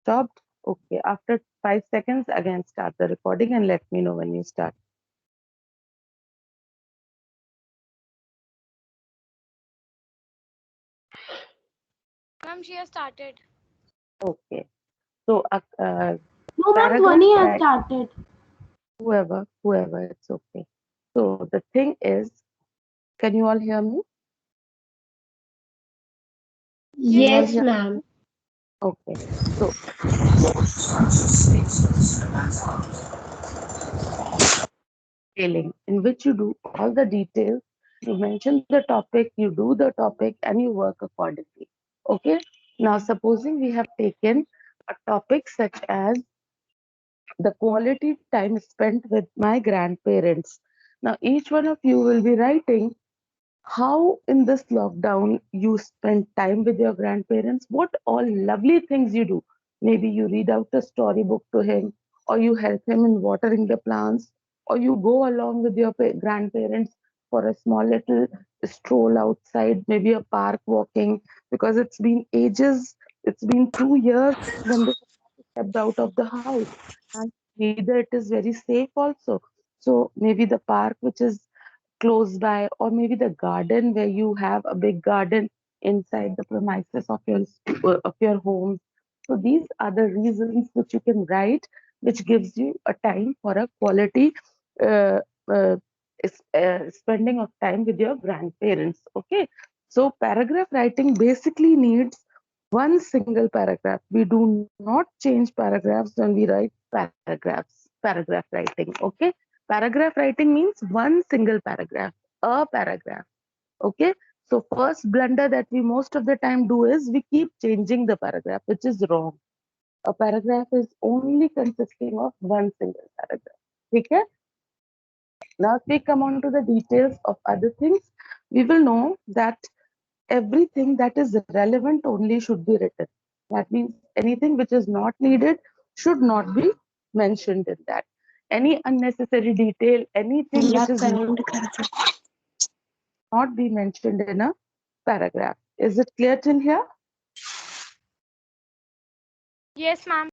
stopped? Okay. After 5 seconds, again start the recording and let me know when you start. Ma'am, she has started. Okay. So, No, ma'am, paragraph Dhwani has right, started. whoever, it's okay. So the thing is, can you all hear me? Can Yes, you all Yes, hear? ma'am. Okay. So detailing in which you do all the details, you mention the topic, you do the topic, and you work accordingly. Okay. Now, supposing we have taken a topic such as the quality time spent with my grandparents. Now, each one of you will be writing how in this lockdown you spend time with your grandparents, what all lovely things you do. Maybe you read out a storybook to him, or you help him in watering the plants, or you go along with your grandparents for a small little stroll outside, maybe a park walking, because it's been ages, it's been 2 years when they stepped out of the house, and neither it is very safe also. So maybe the park which is close by, or maybe the garden where you have a big garden inside the premises of your home. So these are the reasons which you can write, which gives you a time for a quality uh, uh, spending of time with your grandparents. Okay, so paragraph writing basically needs one single paragraph. We do not change paragraphs when we write paragraph writing. Okay, paragraph writing means one single paragraph, a paragraph. Okay, so first blunder that we most of the time do is we keep changing the paragraph, which is wrong. A paragraph is only consisting of one single paragraph. Okay, now if we come on to the details of other things, we will know that everything that is relevant only should be written. That means anything which is not needed should not be mentioned in that. Any unnecessary detail, anything which is not be mentioned in a paragraph. Is it clear till here? yes, ma'am.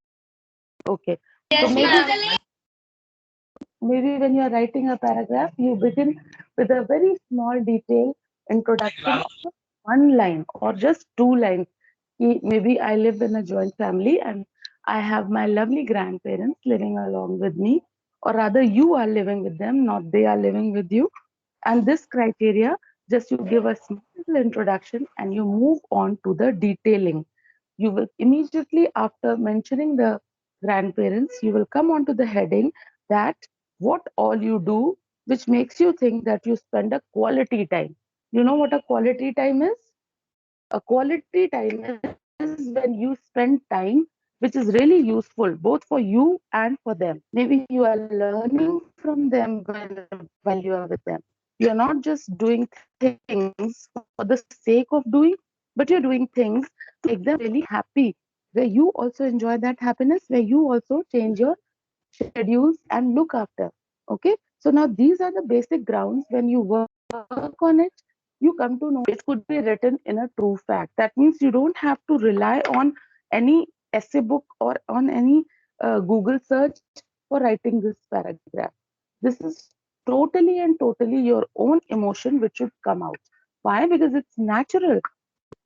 Okay. So Yes, ma'am. maybe when you are writing a paragraph, you begin with a very small detail introduction of just one line or just two lines. Maybe I live in a joint family and I have my lovely grandparents living along with me, or rather, you are living with them, not they are living with you. And this criteria, just you give a small introduction and you move on to the detailing. You will immediately after mentioning the grandparents, you will come on to the heading that what all you do, which makes you think that you spend a quality time. You know what a quality time is? A quality time is when you spend time which is really useful both for you and for them. Maybe you are learning from them while you are with them. You are not just doing things for the sake of doing, but you're doing things to make them really happy, where you also enjoy that happiness, where you also change your schedules and look after. Okay, so now these are the basic grounds. When you work on it, you come to know that it could be written in a true fact. That means you don't have to rely on any essay book or on any Google search for writing this paragraph. This is totally and totally your own emotion which should come out. Why? Because it's natural.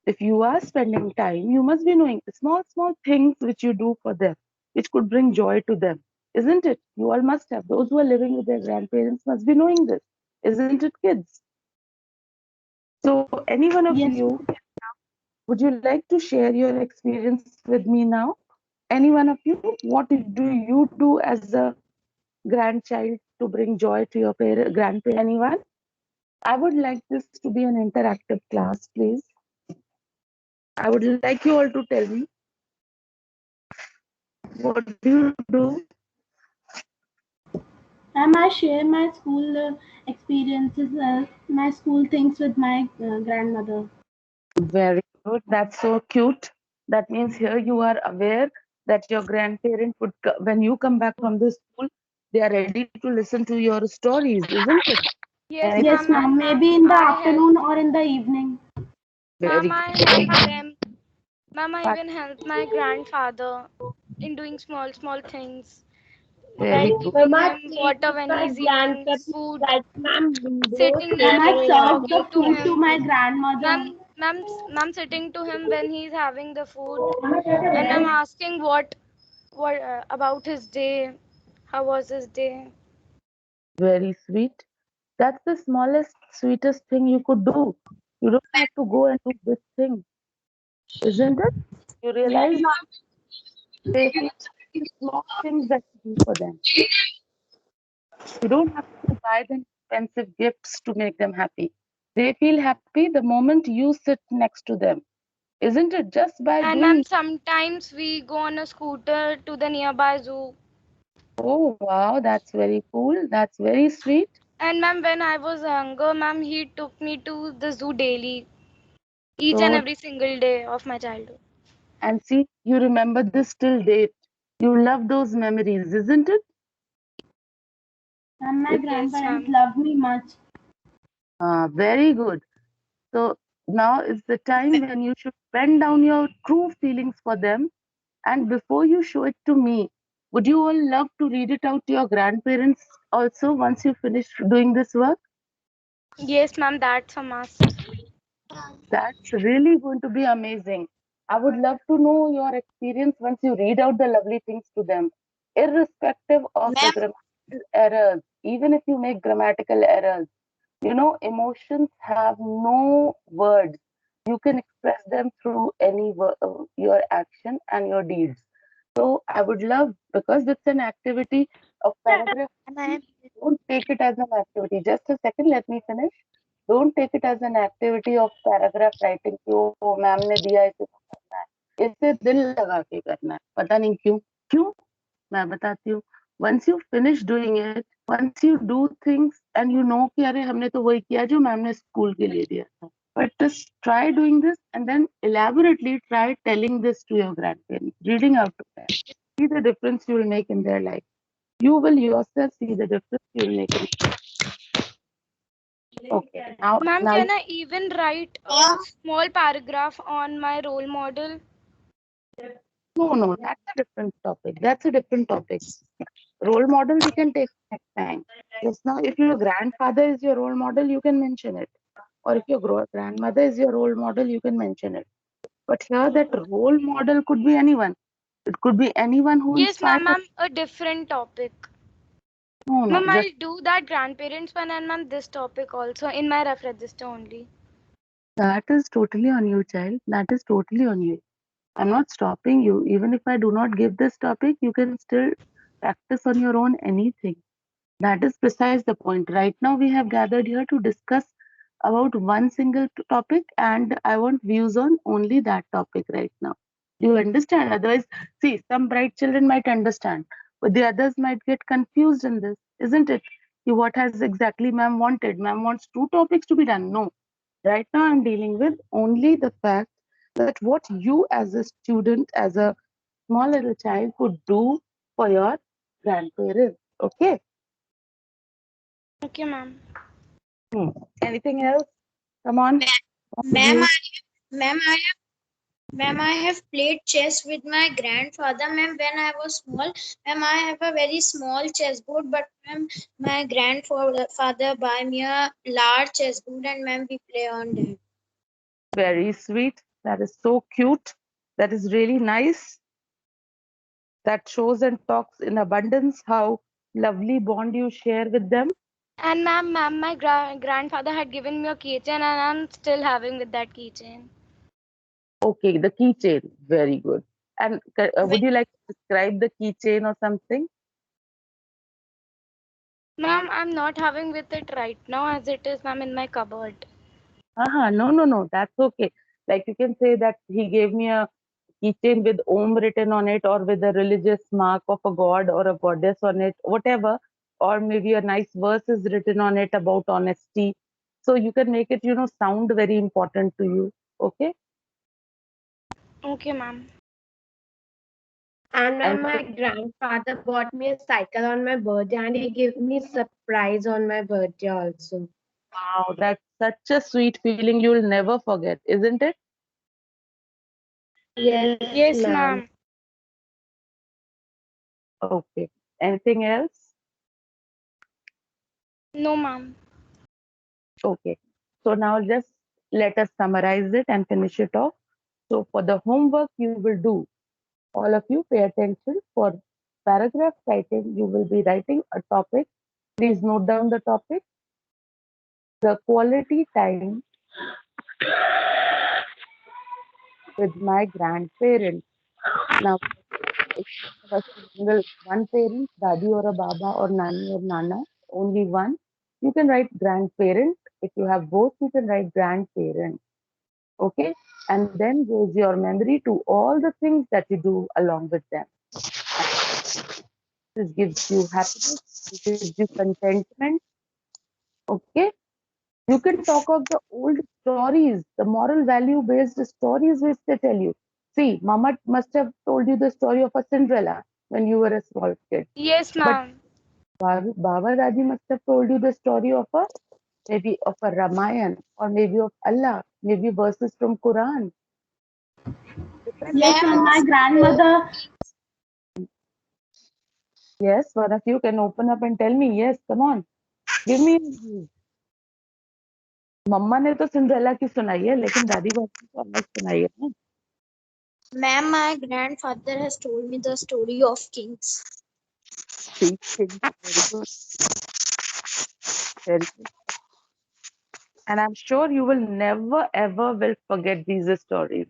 If you are spending time, you must be knowing small things which you do for them, which could bring joy to them, isn't it? You all must have. Those who are living with their grandparents must be knowing this, isn't it, kids? So, any one of Yes, you, would you like to share your experience with me now? Any one of you, what do you do as a grandchild to bring joy to your grandparents? Anyone? I would like this to be an interactive class, please. I would like you all to tell me what do you do. ma'am, I share my school experiences, my school things with my grandmother. Very good. That's so cute. That means here you are aware that your grandparent would, when you come back from the school, they are ready to listen to your stories, isn't it? Yes, Anything? Yes, ma'am. ma'am. And Maybe ma'am, in the I help. afternoon or in the evening. Very Ma'am, I good. help them. Ma'am, I But even help my grandfather. in doing small things, Very like good. giving Ma'am, I him played water with when my he's eating grandparents food, like ma'am Ludo, sitting Ma'am, there I and Tere, served the talking to food to him. my grandmother. Ma'am, sitting to him when he's having the food, and I'm asking what about his day, how was his day. Very sweet. That's the smallest, sweetest thing you could do. You don't have to go and do big things, isn't it? You realize they feel the small things that you do for them. You don't have to buy them expensive gifts to make them happy. They feel happy the moment you sit next to them, isn't it? Just by And ma'am, doing, sometimes we go on a scooter to the nearby zoo. oh wow, that's very cool. That's very sweet. And ma'am, when I was younger, ma'am, he took me to the zoo daily, each and So, every single day of my childhood. and see, you remember this till date. You love those memories, isn't it? And my It's Yes, grandparents ma'am. love me much. very good. So now is the time when you should bend down your true feelings for them. And before you show it to me, would you all love to read it out to your grandparents also once you finish doing this work? Yes, ma'am, that's a must. That's really going to be amazing. I would love to know your experience once you read out the lovely things to them, irrespective of the ma'am, grammatical errors, even if you make grammatical errors. You know, emotions have no words. You can express them through any your action and your deeds. So I would love, because it's an activity of paragraph. Don't take it as an activity. Just a second, let me finish. Don't take it as an activity of paragraph writing कि ओ ma'am ने दिया इसे तो करना है इसे दिल लगा के करना है पता नहीं क्यों क्यों मैं बताती हूँ once you finish doing it once you do things and you know कि अरे हमने तो वही किया जो मैम ने स्कूल के लिए दिया था but just try doing this and then elaborately try telling this to your grandparents reading out to them see the difference you will make in their life you will yourself see the difference you will make in okay Ma'am, now can I even write a small paragraph on my role model? no, no, that's a different topic. That's a different topic. Role model we can take next time. Just now, if your grandfather is your role model, you can mention it. Or if your grandmother is your role model, you can mention it. But here, that role model could be anyone. It could be anyone who Yes, inspires. ma'am, a different topic. No, no, Ma'am, just I'll do that grandparents one and ma'am this topic also in my ref register only. that is totally on you, child. That is totally on you. I'm not stopping you. Even if I do not give this topic, you can still practice on your own anything. That is precise the point. Right now, we have gathered here to discuss about one single topic, and I want views on only that topic right now. Do you understand? Otherwise, see, some bright children might understand, but the others might get confused in this, isn't it? See, what has exactly ma'am wanted? Ma'am wants two topics to be done. No. Right now, I'm dealing with only the fact that what you as a student, as a small little child, could do for your grandparents. Okay. Okay, ma'am. Hmm. Anything else? Come on. ma'am, You. ma'am, I Ma'am, I have played chess with my grandfather, ma'am, when I was small. Ma'am, I have a very small chessboard, but ma'am, my grandfather buy me a large chessboard and ma'am, we play on that. Very sweet. That is so cute. That is really nice. That shows and talks in abundance how lovely bond you share with them. And ma'am, my grandfather had given me a keychain and I'm still having with that keychain. Okay, the keychain. Very good. And would you like to describe the keychain or something? Ma'am, I'm not having with it right now as it is, ma'am, in my cupboard. No, no, no. That's okay. Like you can say that he gave me a keychain with Om written on it, or with a religious mark of a god or a goddess on it, whatever. Or maybe a nice verse is written on it about honesty. So you can make it, sound very important to you. Okay. Okay, ma'am. And And ma'am, my grandfather bought me a cycle on my birthday and he gave me surprise on my birthday also. wow, that's such a sweet feeling you'll never forget, isn't it? Yes, Yes, ma'am. ma'am. Okay. Anything else? No, ma'am. Okay. So now just let us summarize it and finish it off. So for the homework you will do, all of you pay attention. For paragraph writing, you will be writing a topic. Please note down the topic. The quality time with my grandparents. Now, if you have a single one parent, daddy or a baba or nani or nana, only one, you can write grandparent. If you have both, you can write grandparent. Okay, and then goes your memory to all the things that you do along with them. This gives you happiness, this gives you contentment. Okay, you can talk of the old stories, the moral value based stories which they tell you. See, Mama must have told you the story of a Cinderella when you were a small kid, Yes, but ma'am. Baba Dadi must have told you the story of a maybe of a Ramayan or maybe of Allah, maybe verses from Quran. Different Yes, different. ma'am. Ma'am, My grandmother. Yes, one of you can open up and tell me. Yes, come on, give me your views. मम्मा ने तो Cinderella की सुनाई है लेकिन दादी बाबू ने तो अलग सुनाई है ना. ma'am, my grandfather has told me the story of kings. See, very good, very good. And I'm sure you will never ever will forget these stories.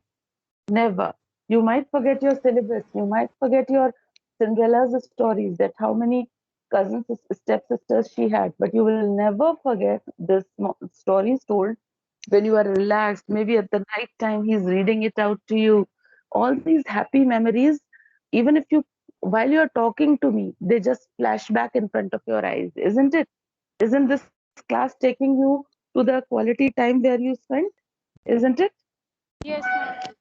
Never. You might forget your syllabus. You might forget your Cinderella's stories, that how many cousins, stepsisters she had, but you will never forget the stories told when you are relaxed. Maybe at the night time, he's reading it out to you. All these happy memories, even if you, while you're talking to me, they just flash back in front of your eyes, isn't it? Isn't this class taking you to the quality time where you spent? Isn't it? Yes, ma'am.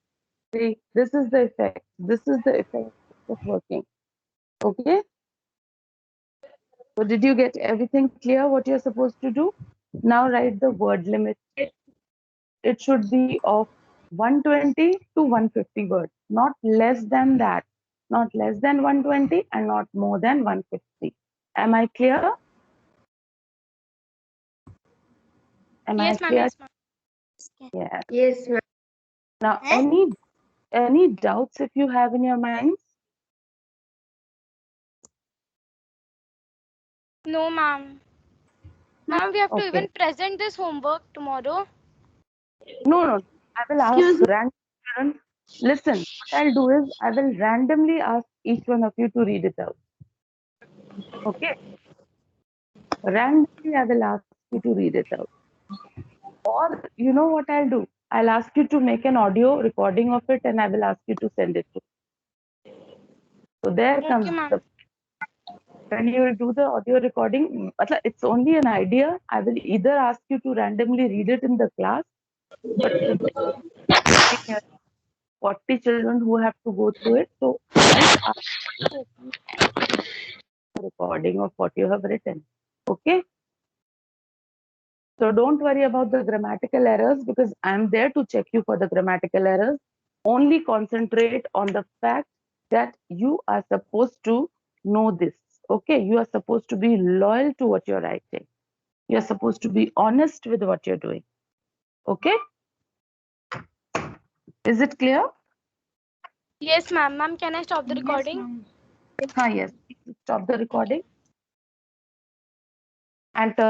See, this is the effect. This is the effect of working. Okay. So did you get everything clear what you're supposed to do? Now write the word limit. It should be of 120 to 150 words, not less than that. Not less than 120 and not more than 150. Am I clear? Am I Yes, ma'am. clear? Yes, ma'am. Yeah. Yes, ma'am. Now, Eh? any doubts if you have in your minds? No, ma'am. Ma'am, we have to Okay. even present this homework tomorrow. No, no. I will ask Excuse me. random children. Listen, what I'll do is I will randomly ask each one of you to read it out. Okay? Randomly, I will ask you to read it out. Or you know what I'll do? I'll ask you to make an audio recording of it and I will ask you to send it to. So there Okay, comes ma'am. the when you will do the audio recording, it's only an idea. I will either ask you to randomly read it in the class, but since it's sitting here 40 children who have to go through it, so I might ask you to at least a recording of what you have written. Okay? So don't worry about the grammatical errors because I'm there to check you for the grammatical errors. Only concentrate on the fact that you are supposed to know this. Okay? You are supposed to be loyal to what you're writing. You're supposed to be honest with what you're doing. Okay? Is it clear? Yes, ma'am. Ma'am, can I stop the Yes, recording? ma'am. Yes. Stop the recording and turn